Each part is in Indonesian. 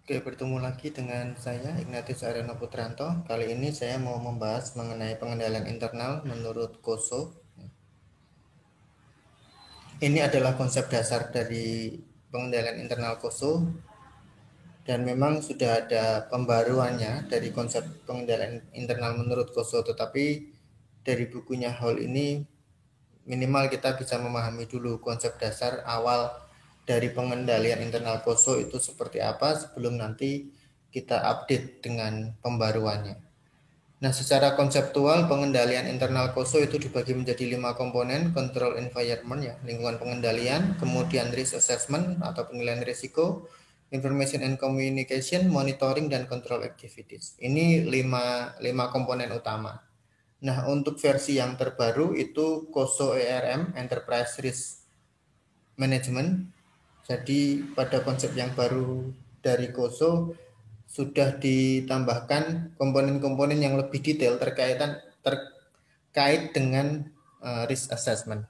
Oke, bertemu lagi dengan saya Ignatius Aryono Putranto. Kali ini saya mau membahas mengenai pengendalian internal menurut Koso. Ini adalah konsep dasar dari pengendalian internal Koso dan memang sudah ada pembaruannya dari konsep pengendalian internal menurut Koso, tetapi dari bukunya Hall ini minimal kita bisa memahami dulu konsep dasar awal dari pengendalian internal Koso itu seperti apa sebelum nanti kita update dengan pembaruannya. Nah, secara konseptual pengendalian internal Koso itu dibagi menjadi 5 komponen: control environment ya, lingkungan pengendalian, kemudian risk assessment atau penilaian risiko, information and communication, monitoring dan control activities. Ini 5 komponen utama. Nah, untuk versi yang terbaru itu Koso ERM, Enterprise Risk Management. Jadi pada konsep yang baru dari Koso sudah ditambahkan komponen-komponen yang lebih detail terkait dengan risk assessment.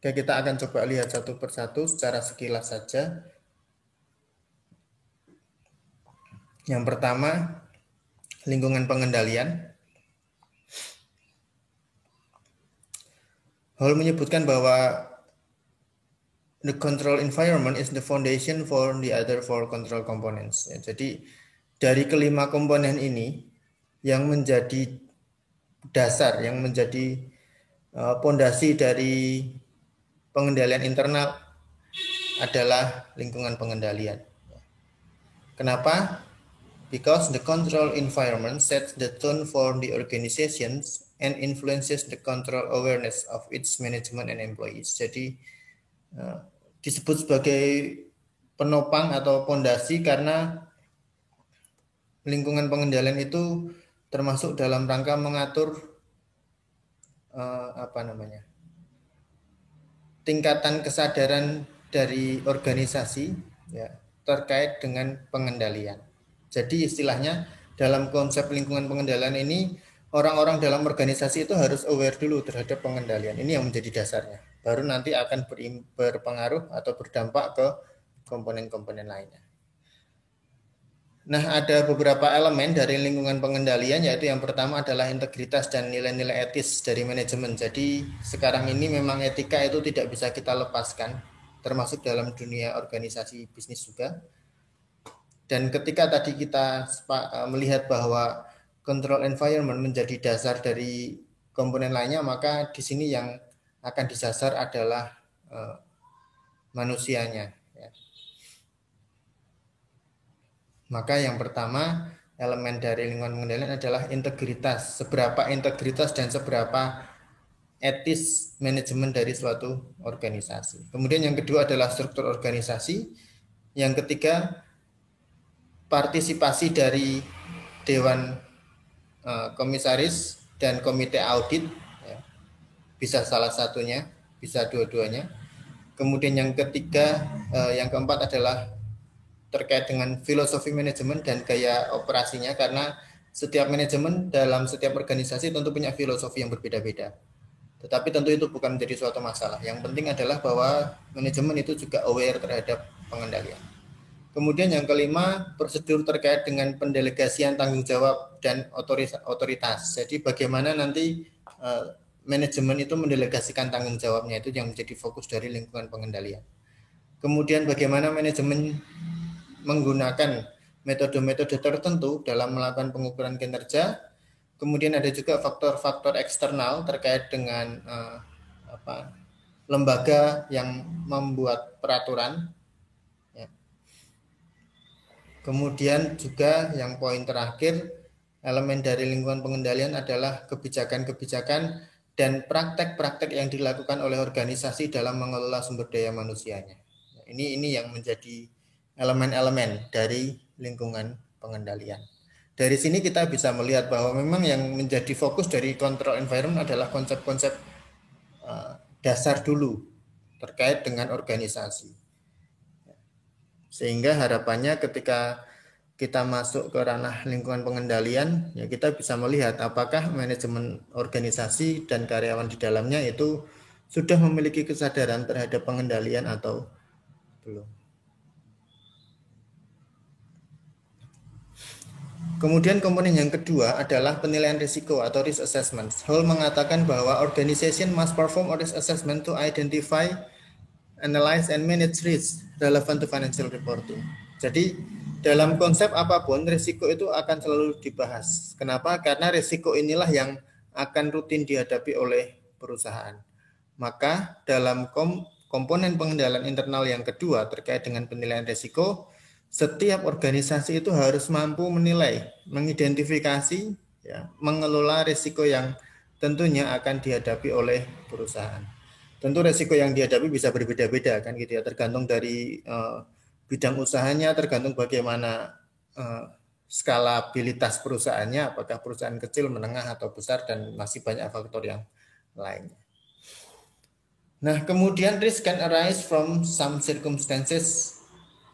Oke, kita akan coba lihat satu persatu secara sekilas saja. Yang pertama, lingkungan pengendalian. Hall menyebutkan bahwa the control environment is the foundation for the other four control components. Ya, jadi dari kelima komponen ini yang menjadi dasar, yang menjadi pondasi dari pengendalian internal adalah lingkungan pengendalian. Kenapa? Because the control environment sets the tone for the organizations and influences the control awareness of its management and employees. Jadi disebut sebagai penopang atau pondasi karena lingkungan pengendalian itu termasuk dalam rangka mengatur tingkatan kesadaran dari organisasi ya, terkait dengan pengendalian. Jadi istilahnya dalam konsep lingkungan pengendalian ini orang-orang dalam organisasi itu harus aware dulu terhadap pengendalian. Ini yang menjadi dasarnya. Baru nanti akan berpengaruh atau berdampak ke komponen-komponen lainnya. Nah, ada beberapa elemen dari lingkungan pengendalian, yaitu yang pertama adalah integritas dan nilai-nilai etis dari manajemen. Jadi sekarang ini memang etika itu tidak bisa kita lepaskan, termasuk dalam dunia organisasi bisnis juga. Dan ketika tadi kita melihat bahwa control environment menjadi dasar dari komponen lainnya, maka di sini yang akan disasar adalah manusianya. Ya. Maka yang pertama elemen dari lingkungan pengendalian adalah integritas. Seberapa integritas dan seberapa etis manajemen dari suatu organisasi. Kemudian yang kedua adalah struktur organisasi. Yang ketiga partisipasi dari Dewan Komisaris dan Komite Audit. Ya. Bisa salah satunya, bisa dua-duanya. Kemudian yang ketiga, yang keempat adalah terkait dengan filosofi manajemen dan gaya operasinya, karena setiap manajemen dalam setiap organisasi tentu punya filosofi yang berbeda-beda. Tetapi tentu itu bukan menjadi suatu masalah. Yang penting adalah bahwa manajemen itu juga aware terhadap pengendalian. Kemudian yang kelima, prosedur terkait dengan pendelegasian tanggung jawab dan otoritas. Jadi bagaimana nanti manajemen itu mendelegasikan tanggung jawabnya, itu yang menjadi fokus dari lingkungan pengendalian. Kemudian bagaimana manajemen menggunakan metode-metode tertentu dalam melakukan pengukuran kinerja. Kemudian ada juga faktor-faktor eksternal terkait dengan lembaga yang membuat peraturan. Ya. Kemudian juga yang poin terakhir, elemen dari lingkungan pengendalian adalah kebijakan-kebijakan dan praktek-praktek yang dilakukan oleh organisasi dalam mengelola sumber daya manusianya. Ini yang menjadi elemen-elemen dari lingkungan pengendalian. Dari sini kita bisa melihat bahwa memang yang menjadi fokus dari control environment adalah konsep-konsep dasar dulu terkait dengan organisasi. Sehingga harapannya ketika kita masuk ke ranah lingkungan pengendalian, ya kita bisa melihat apakah manajemen organisasi dan karyawan di dalamnya itu sudah memiliki kesadaran terhadap pengendalian atau belum. Kemudian komponen yang kedua adalah penilaian risiko atau risk assessment. Hall mengatakan bahwa organization must perform a risk assessment to identify, analyze, and manage risk relevant to financial reporting. Jadi dalam konsep apapun risiko itu akan selalu dibahas. Kenapa? Karena risiko inilah yang akan rutin dihadapi oleh perusahaan. Maka dalam komponen pengendalian internal yang kedua terkait dengan penilaian risiko, setiap organisasi itu harus mampu menilai, mengidentifikasi, ya, mengelola risiko yang tentunya akan dihadapi oleh perusahaan. Tentu risiko yang dihadapi bisa berbeda-beda kan gitu ya, tergantung dari bidang usahanya, tergantung bagaimana skalabilitas perusahaannya, apakah perusahaan kecil, menengah atau besar, dan masih banyak faktor yang lainnya. Nah, kemudian risk can arise from some circumstances.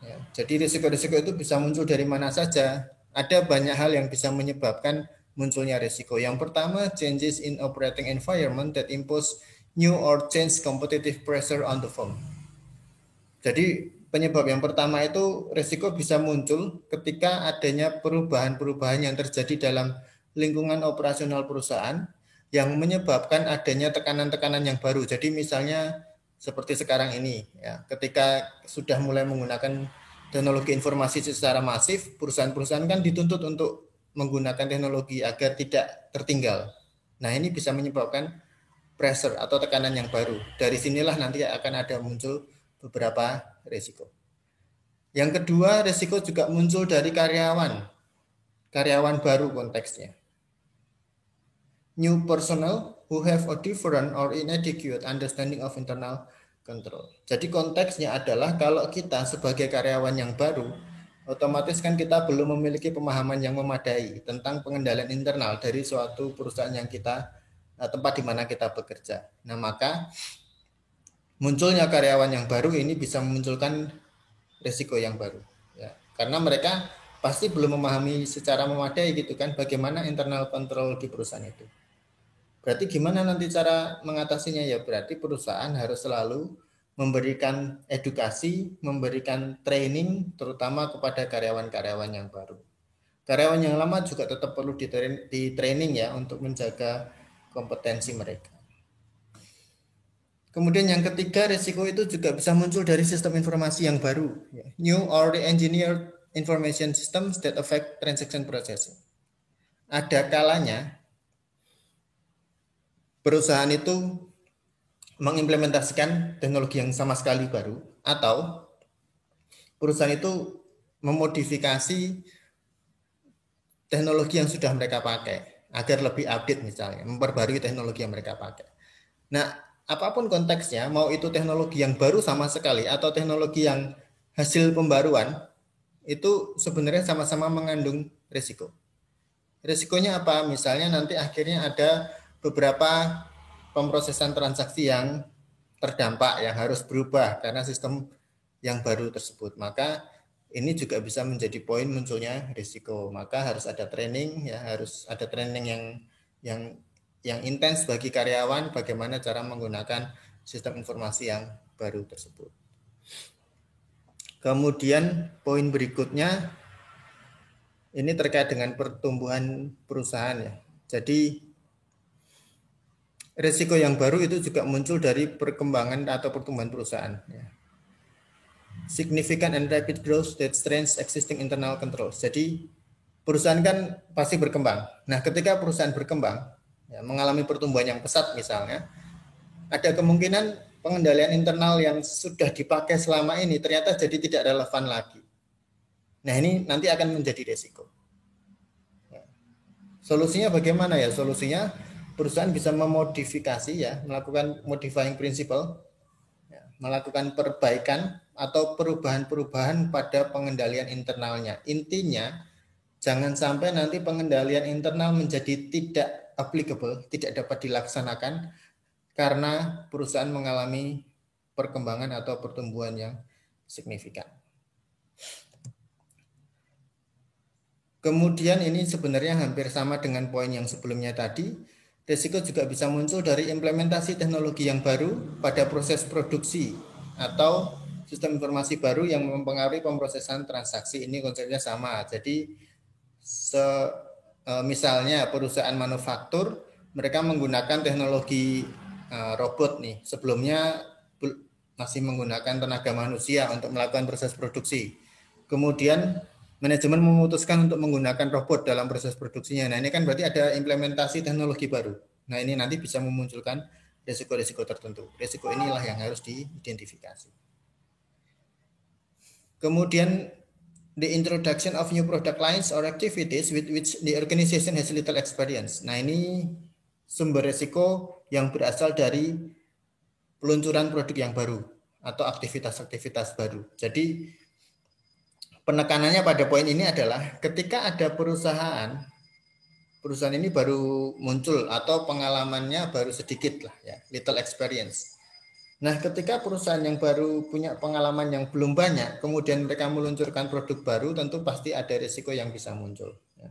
Ya, jadi risiko-risiko itu bisa muncul dari mana saja. Ada banyak hal yang bisa menyebabkan munculnya risiko. Yang pertama, changes in operating environment that impose new or change competitive pressure on the firm. Jadi penyebab yang pertama itu risiko bisa muncul ketika adanya perubahan-perubahan yang terjadi dalam lingkungan operasional perusahaan yang menyebabkan adanya tekanan-tekanan yang baru. Jadi misalnya seperti sekarang ini, ya, ketika sudah mulai menggunakan teknologi informasi secara masif, perusahaan-perusahaan kan dituntut untuk menggunakan teknologi agar tidak tertinggal. Nah, ini bisa menyebabkan pressure atau tekanan yang baru. Dari sinilah nanti akan ada muncul beberapa risiko. Yang kedua, risiko juga muncul dari karyawan baru konteksnya. New personnel who have a different or inadequate understanding of internal control. Jadi konteksnya adalah kalau kita sebagai karyawan yang baru, otomatis kan kita belum memiliki pemahaman yang memadai tentang pengendalian internal dari suatu perusahaan yang kita, tempat di mana kita bekerja. Nah, maka munculnya karyawan yang baru ini bisa memunculkan risiko yang baru, ya, karena mereka pasti belum memahami secara memadai gitu kan bagaimana internal control di perusahaan itu. Berarti gimana nanti cara mengatasinya? Ya berarti perusahaan harus selalu memberikan edukasi, memberikan training terutama kepada karyawan-karyawan yang baru. Karyawan yang lama juga tetap perlu di training ya untuk menjaga kompetensi mereka. Kemudian yang ketiga, risiko itu juga bisa muncul dari sistem informasi yang baru, new or re-engineered information systems that affect transaction processing. Ada kalanya perusahaan itu mengimplementasikan teknologi yang sama sekali baru, atau perusahaan itu memodifikasi teknologi yang sudah mereka pakai agar lebih update misalnya, memperbarui teknologi yang mereka pakai. Nah, apapun konteksnya, mau itu teknologi yang baru sama sekali atau teknologi yang hasil pembaruan, itu sebenarnya sama-sama mengandung risiko. Risikonya apa? Misalnya nanti akhirnya ada beberapa pemrosesan transaksi yang terdampak, yang harus berubah karena sistem yang baru tersebut. Maka ini juga bisa menjadi poin munculnya risiko. Maka harus ada training, ya, harus ada training yang intens bagi karyawan bagaimana cara menggunakan sistem informasi yang baru tersebut. Kemudian poin berikutnya ini terkait dengan pertumbuhan perusahaan ya. Jadi risiko yang baru itu juga muncul dari perkembangan atau pertumbuhan perusahaan. Ya. Significant and rapid growth that strains existing internal controls. Jadi perusahaan kan pasti berkembang. Nah, ketika perusahaan berkembang, ya, mengalami pertumbuhan yang pesat misalnya, ada kemungkinan pengendalian internal yang sudah dipakai selama ini ternyata jadi tidak relevan lagi. Nah, ini nanti akan menjadi risiko. Ya. Solusinya bagaimana ya? Solusinya perusahaan bisa memodifikasi ya, melakukan modifying principle, ya, melakukan perbaikan atau perubahan-perubahan pada pengendalian internalnya. Intinya jangan sampai nanti pengendalian internal menjadi tidak applicable, tidak dapat dilaksanakan karena perusahaan mengalami perkembangan atau pertumbuhan yang signifikan. Kemudian ini sebenarnya hampir sama dengan poin yang sebelumnya tadi. Risiko juga bisa muncul dari implementasi teknologi yang baru pada proses produksi atau sistem informasi baru yang mempengaruhi pemrosesan transaksi. Ini konsepnya sama. Jadi Misalnya perusahaan manufaktur, mereka menggunakan teknologi robot nih. Sebelumnya masih menggunakan tenaga manusia untuk melakukan proses produksi. Kemudian manajemen memutuskan untuk menggunakan robot dalam proses produksinya. Nah, ini kan berarti ada implementasi teknologi baru. Nah, ini nanti bisa memunculkan risiko-risiko tertentu. Risiko inilah yang harus diidentifikasi. Kemudian the introduction of new product lines or activities with which the organization has little experience. Nah, ini sumber risiko yang berasal dari peluncuran produk yang baru atau aktivitas-aktivitas baru. Jadi penekanannya pada poin ini adalah ketika ada perusahaan ini baru muncul atau pengalamannya baru sedikit lah ya, little experience. Nah, ketika perusahaan yang baru punya pengalaman yang belum banyak, kemudian mereka meluncurkan produk baru, tentu pasti ada risiko yang bisa muncul. Ya.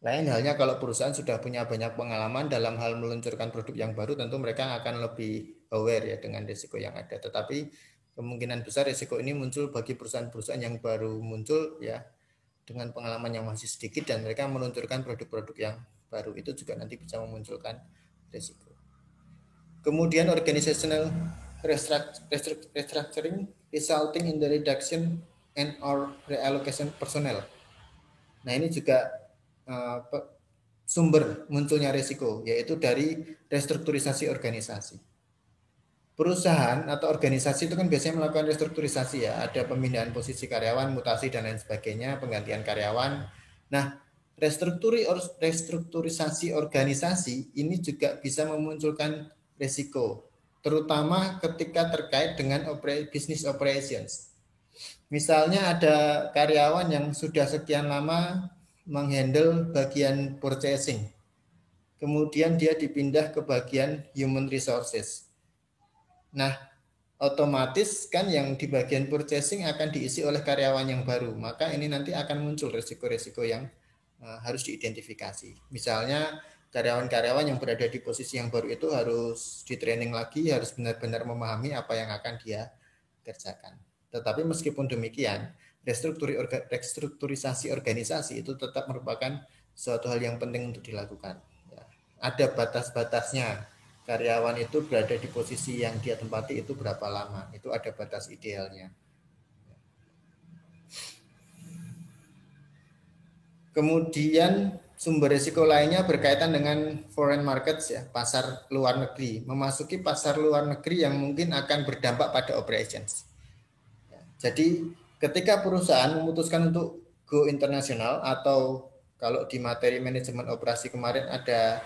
Lain halnya kalau perusahaan sudah punya banyak pengalaman dalam hal meluncurkan produk yang baru, tentu mereka akan lebih aware ya dengan risiko yang ada. Tetapi kemungkinan besar risiko ini muncul bagi perusahaan-perusahaan yang baru muncul ya dengan pengalaman yang masih sedikit dan mereka meluncurkan produk-produk yang baru, itu juga nanti bisa memunculkan risiko. Kemudian organizational restructuring resulting in the reduction and or reallocation personnel. Nah, ini juga sumber munculnya risiko, yaitu dari restrukturisasi organisasi. Perusahaan atau organisasi itu kan biasanya melakukan restrukturisasi ya, ada pemindahan posisi karyawan, mutasi dan lain sebagainya, penggantian karyawan. Nah, restrukturisasi organisasi ini juga bisa memunculkan risiko, terutama ketika terkait dengan business operations. Misalnya ada karyawan yang sudah sekian lama menghandle bagian purchasing, kemudian dia dipindah ke bagian human resources. Nah, otomatis kan yang di bagian purchasing akan diisi oleh karyawan yang baru, maka ini nanti akan muncul risiko-risiko yang harus diidentifikasi. Misalnya karyawan-karyawan yang berada di posisi yang baru itu harus di training lagi, harus benar-benar memahami apa yang akan dia kerjakan. Tetapi meskipun demikian, restrukturisasi organisasi itu tetap merupakan suatu hal yang penting untuk dilakukan. Ya. Ada batas-batasnya. Karyawan itu berada di posisi yang dia tempati itu berapa lama, itu ada batas idealnya. Kemudian sumber risiko lainnya berkaitan dengan foreign markets ya, pasar luar negeri, memasuki pasar luar negeri yang mungkin akan berdampak pada operations. Ya, jadi ketika perusahaan memutuskan untuk go internasional atau kalau di materi manajemen operasi kemarin ada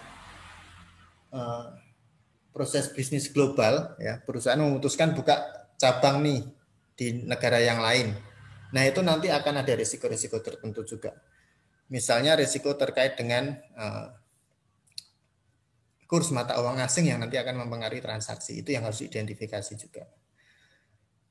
proses bisnis global ya, perusahaan memutuskan buka cabang nih di negara yang lain. Nah, itu nanti akan ada risiko-risiko tertentu juga. Misalnya risiko terkait dengan kurs mata uang asing yang nanti akan mempengaruhi transaksi, itu yang harus diidentifikasi juga.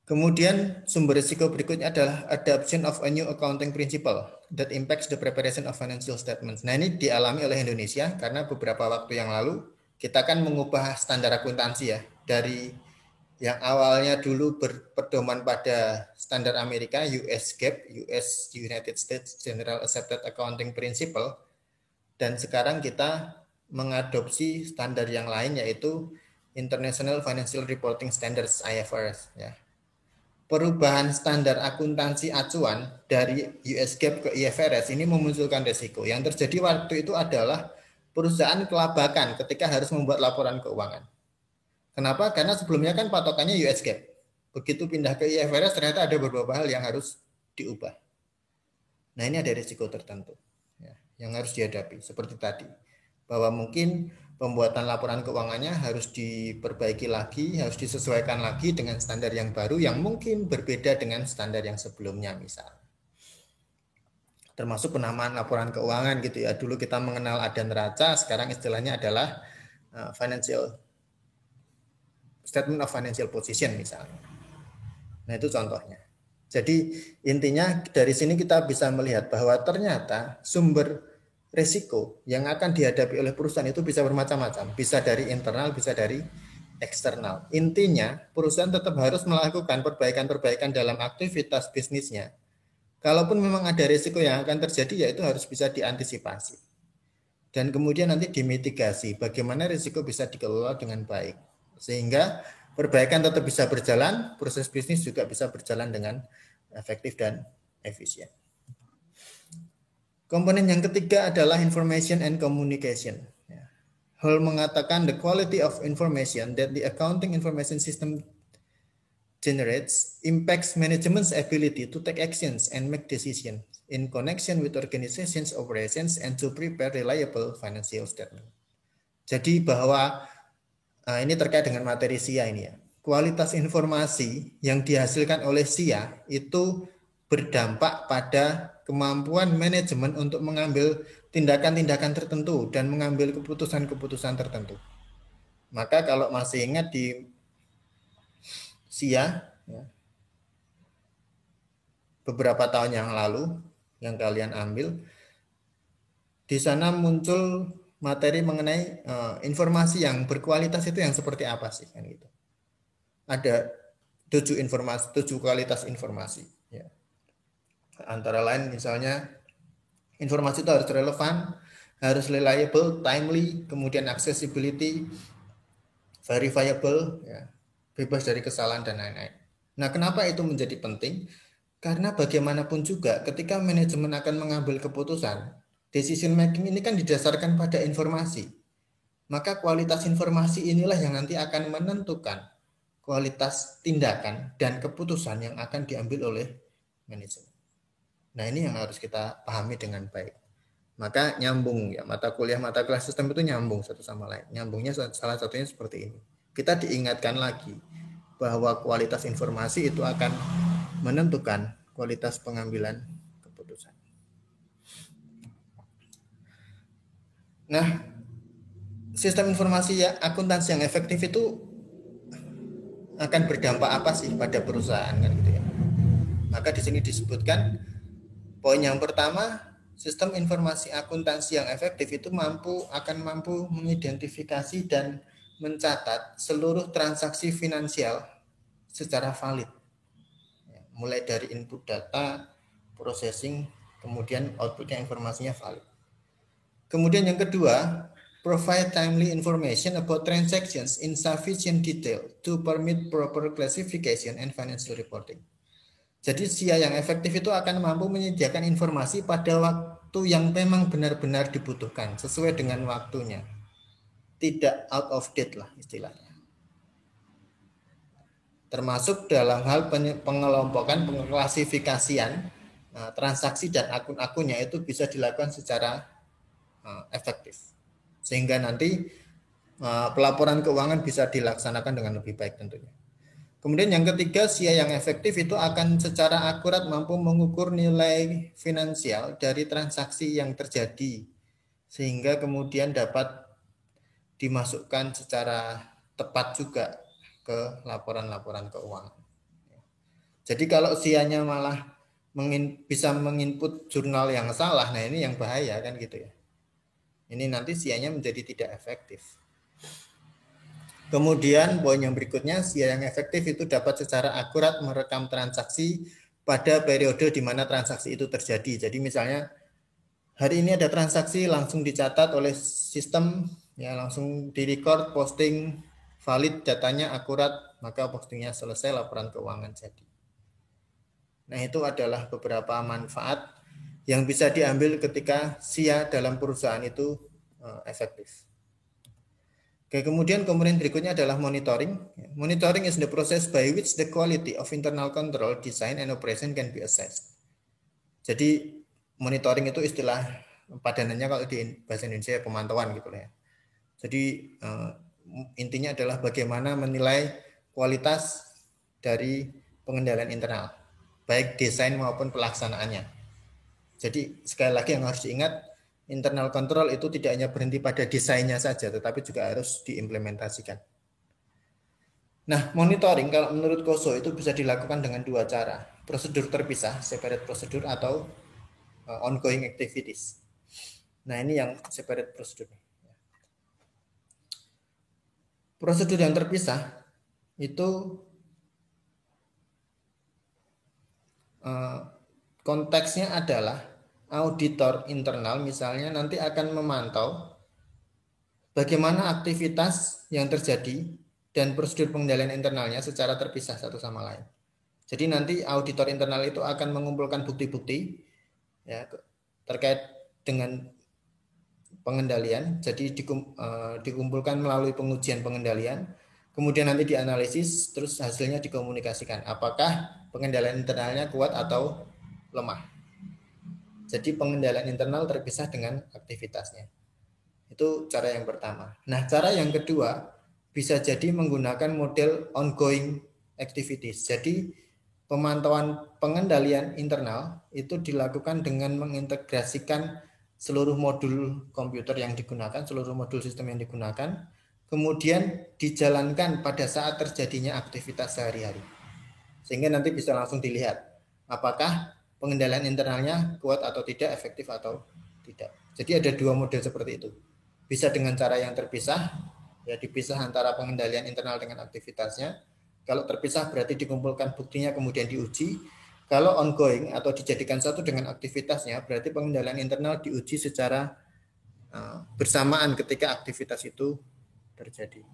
Kemudian sumber risiko berikutnya adalah adoption of a new accounting principle that impacts the preparation of financial statements. Nah, ini dialami oleh Indonesia karena beberapa waktu yang lalu kita kan mengubah standar akuntansi ya, dari yang awalnya dulu berpedoman pada standar Amerika US GAAP, US United States General Accepted Accounting Principle, dan sekarang kita mengadopsi standar yang lain yaitu International Financial Reporting Standards IFRS ya. Perubahan standar akuntansi acuan dari US GAAP ke IFRS ini memunculkan risiko. Yang terjadi waktu itu adalah perusahaan kelabakan ketika harus membuat laporan keuangan. Kenapa? Karena sebelumnya kan patokannya US GAAP. Begitu pindah ke IFRS ternyata ada beberapa hal yang harus diubah. Nah, ini ada risiko tertentu ya, yang harus dihadapi. Seperti tadi, bahwa mungkin pembuatan laporan keuangannya harus diperbaiki lagi, harus disesuaikan lagi dengan standar yang baru yang mungkin berbeda dengan standar yang sebelumnya misalnya. Termasuk penamaan laporan keuangan gitu ya. Dulu kita mengenal ada neraca, sekarang istilahnya adalah financial statement of financial position misalnya. Nah, itu contohnya. Jadi intinya dari sini kita bisa melihat bahwa ternyata sumber risiko yang akan dihadapi oleh perusahaan itu bisa bermacam-macam. Bisa dari internal, bisa dari eksternal. Intinya perusahaan tetap harus melakukan perbaikan-perbaikan dalam aktivitas bisnisnya Kalaupun memang ada risiko yang akan terjadi, ya itu harus bisa diantisipasi. Dan kemudian nanti dimitigasi, bagaimana risiko bisa dikelola dengan baik. Sehingga perbaikan tetap bisa berjalan, proses bisnis juga bisa berjalan dengan efektif dan efisien. Komponen yang ketiga adalah information and communication. Hall mengatakan the quality of information that the accounting information system generates impacts management's ability to take actions and make decisions in connection with organization's operations and to prepare reliable financial statement. Jadi bahwa ini terkait dengan materi SIA ini ya. Kualitas informasi yang dihasilkan oleh SIA itu berdampak pada kemampuan manajemen untuk mengambil tindakan-tindakan tertentu dan mengambil keputusan-keputusan tertentu. Maka kalau masih ingat di SIA ya, beberapa tahun yang lalu yang kalian ambil, di sana muncul materi mengenai informasi yang berkualitas itu yang seperti apa sih kan gitu. Ada 7 kualitas informasi ya. Antara lain misalnya informasi itu harus relevan, harus reliable, timely, kemudian accessibility, verifiable ya, bebas dari kesalahan dan lain-lain. Nah, kenapa itu menjadi penting? Karena bagaimanapun juga ketika manajemen akan mengambil keputusan, decision making ini kan didasarkan pada informasi. Maka kualitas informasi inilah yang nanti akan menentukan kualitas tindakan dan keputusan yang akan diambil oleh manajemen. Nah, ini yang harus kita pahami dengan baik. Maka nyambung ya, mata kelas sistem itu nyambung satu sama lain. Nyambungnya salah satunya seperti ini. Kita diingatkan lagi bahwa kualitas informasi itu akan menentukan kualitas pengambilan keputusan. Nah, sistem informasi ya akuntansi yang efektif itu akan berdampak apa sih pada perusahaan kan gitu ya. Maka di sini disebutkan poin yang pertama, sistem informasi akuntansi yang efektif itu akan mampu mengidentifikasi dan mencatat seluruh transaksi finansial secara valid. Mulai dari input data, processing, kemudian outputnya informasinya valid. Kemudian yang kedua, provide timely information about transactions in sufficient detail to permit proper classification and financial reporting. Jadi SIA yang efektif itu akan mampu menyediakan informasi pada waktu yang memang benar-benar dibutuhkan, sesuai dengan waktunya. Tidak out of date lah istilahnya. Termasuk dalam hal pengelompokan, pengklasifikasian transaksi dan akun-akunnya itu bisa dilakukan secara efektif. Sehingga nanti pelaporan keuangan bisa dilaksanakan dengan lebih baik tentunya. Kemudian yang ketiga, SIA yang efektif itu akan secara akurat mampu mengukur nilai finansial dari transaksi yang terjadi, sehingga kemudian dapat dimasukkan secara tepat juga ke laporan-laporan keuangan. Jadi kalau SIA-nya malah bisa menginput jurnal yang salah, nah ini yang bahaya kan gitu ya. Ini nanti SIA-nya menjadi tidak efektif. Kemudian poin yang berikutnya, SIA yang efektif itu dapat secara akurat merekam transaksi pada periode di mana transaksi itu terjadi. Jadi misalnya hari ini ada transaksi, langsung dicatat oleh sistem, ya langsung direcord, posting, valid, datanya akurat, maka postingnya selesai, laporan keuangan jadi. Nah, itu adalah beberapa manfaat yang bisa diambil ketika SIA dalam perusahaan itu efektif. Oke, kemudian komponen berikutnya adalah monitoring. Monitoring is the process by which the quality of internal control, design, and operation can be assessed. Jadi monitoring itu istilah padanannya kalau di bahasa Indonesia pemantauan gitu ya. Jadi intinya adalah bagaimana menilai kualitas dari pengendalian internal, baik desain maupun pelaksanaannya. Jadi sekali lagi yang harus diingat, internal control itu tidak hanya berhenti pada desainnya saja, tetapi juga harus diimplementasikan. Nah, monitoring kalau menurut KOSO itu bisa dilakukan dengan dua cara. Prosedur terpisah, separate procedure, atau ongoing activities. Nah, ini yang separate procedure. Prosedur yang terpisah itu konteksnya adalah auditor internal misalnya nanti akan memantau bagaimana aktivitas yang terjadi dan prosedur pengendalian internalnya secara terpisah satu sama lain. Jadi nanti auditor internal itu akan mengumpulkan bukti-bukti ya terkait dengan pengendalian. Jadi dikumpulkan melalui pengujian pengendalian, kemudian nanti dianalisis, terus hasilnya dikomunikasikan. Apakah pengendalian internalnya kuat atau lemah. Jadi pengendalian internal terpisah dengan aktivitasnya. Itu cara yang pertama. Nah, cara yang kedua bisa jadi menggunakan model ongoing activities. Jadi pemantauan pengendalian internal itu dilakukan dengan mengintegrasikan seluruh modul komputer yang digunakan, seluruh modul sistem yang digunakan, kemudian dijalankan pada saat terjadinya aktivitas sehari-hari. Sehingga nanti bisa langsung dilihat apakah pengendalian internalnya kuat atau tidak, efektif atau tidak. Jadi ada dua model seperti itu. Bisa dengan cara yang terpisah, ya dipisah antara pengendalian internal dengan aktivitasnya. Kalau terpisah berarti dikumpulkan buktinya kemudian diuji. Kalau ongoing atau dijadikan satu dengan aktivitasnya, berarti pengendalian internal diuji secara bersamaan ketika aktivitas itu terjadi.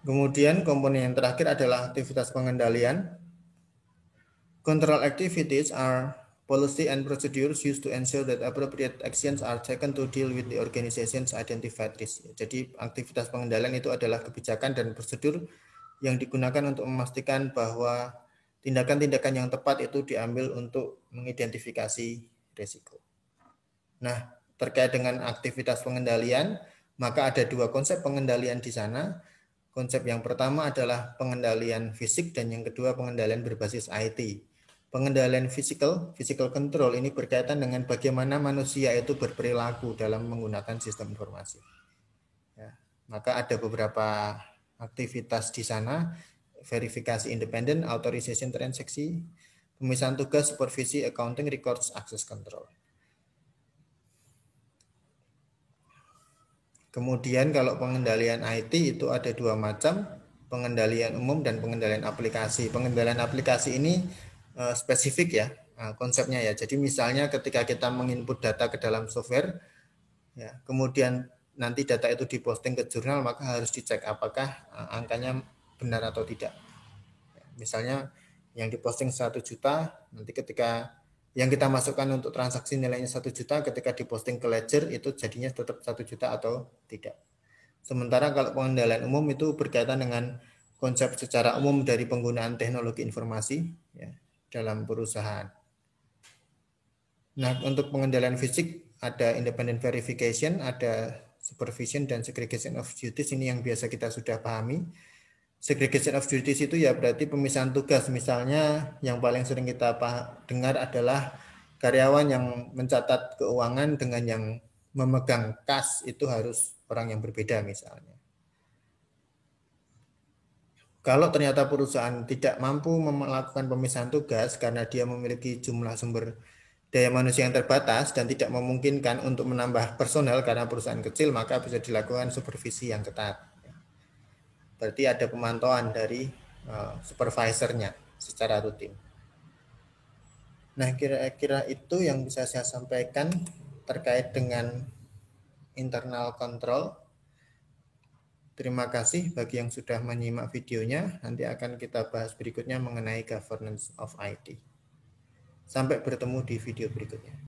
Kemudian komponen yang terakhir adalah aktivitas pengendalian. Control activities are policy and procedures used to ensure that appropriate actions are taken to deal with the organization's identified risk. Jadi aktivitas pengendalian itu adalah kebijakan dan prosedur yang digunakan untuk memastikan bahwa tindakan-tindakan yang tepat itu diambil untuk mengidentifikasi risiko. Nah, terkait dengan aktivitas pengendalian, maka ada dua konsep pengendalian di sana. Konsep yang pertama adalah pengendalian fisik dan yang kedua pengendalian berbasis IT. Pengendalian physical control ini berkaitan dengan bagaimana manusia itu berperilaku dalam menggunakan sistem informasi. Ya, maka ada beberapa aktivitas di sana, verifikasi independen, authorization transaksi, pemisahan tugas, supervisi, accounting, records, access control. Kemudian kalau pengendalian IT itu ada dua macam, pengendalian umum dan pengendalian aplikasi. Pengendalian aplikasi ini spesifik ya konsepnya ya. Jadi misalnya ketika kita menginput data ke dalam software, ya, kemudian nanti data itu diposting ke jurnal, maka harus dicek apakah angkanya benar atau tidak. Misalnya yang diposting 1 juta, nanti ketika yang kita masukkan untuk transaksi nilainya 1 juta, ketika diposting ke ledger itu jadinya tetap 1 juta atau tidak. Sementara kalau pengendalian umum itu berkaitan dengan konsep secara umum dari penggunaan teknologi informasi ya, dalam perusahaan. Nah, untuk pengendalian fisik ada independent verification, ada supervision dan segregation of duties. Ini yang biasa kita sudah pahami. Segregation of duties itu ya berarti pemisahan tugas. Misalnya yang paling sering kita dengar adalah karyawan yang mencatat keuangan dengan yang memegang kas itu harus orang yang berbeda misalnya. Kalau ternyata perusahaan tidak mampu melakukan pemisahan tugas karena dia memiliki jumlah sumber daya manusia yang terbatas dan tidak memungkinkan untuk menambah personel karena perusahaan kecil, maka bisa dilakukan supervisi yang ketat. Berarti ada pemantauan dari supervisornya secara rutin. Nah, kira-kira itu yang bisa saya sampaikan terkait dengan internal control. Terima kasih bagi yang sudah menyimak videonya. Nanti akan kita bahas berikutnya mengenai governance of IT. Sampai bertemu di video berikutnya.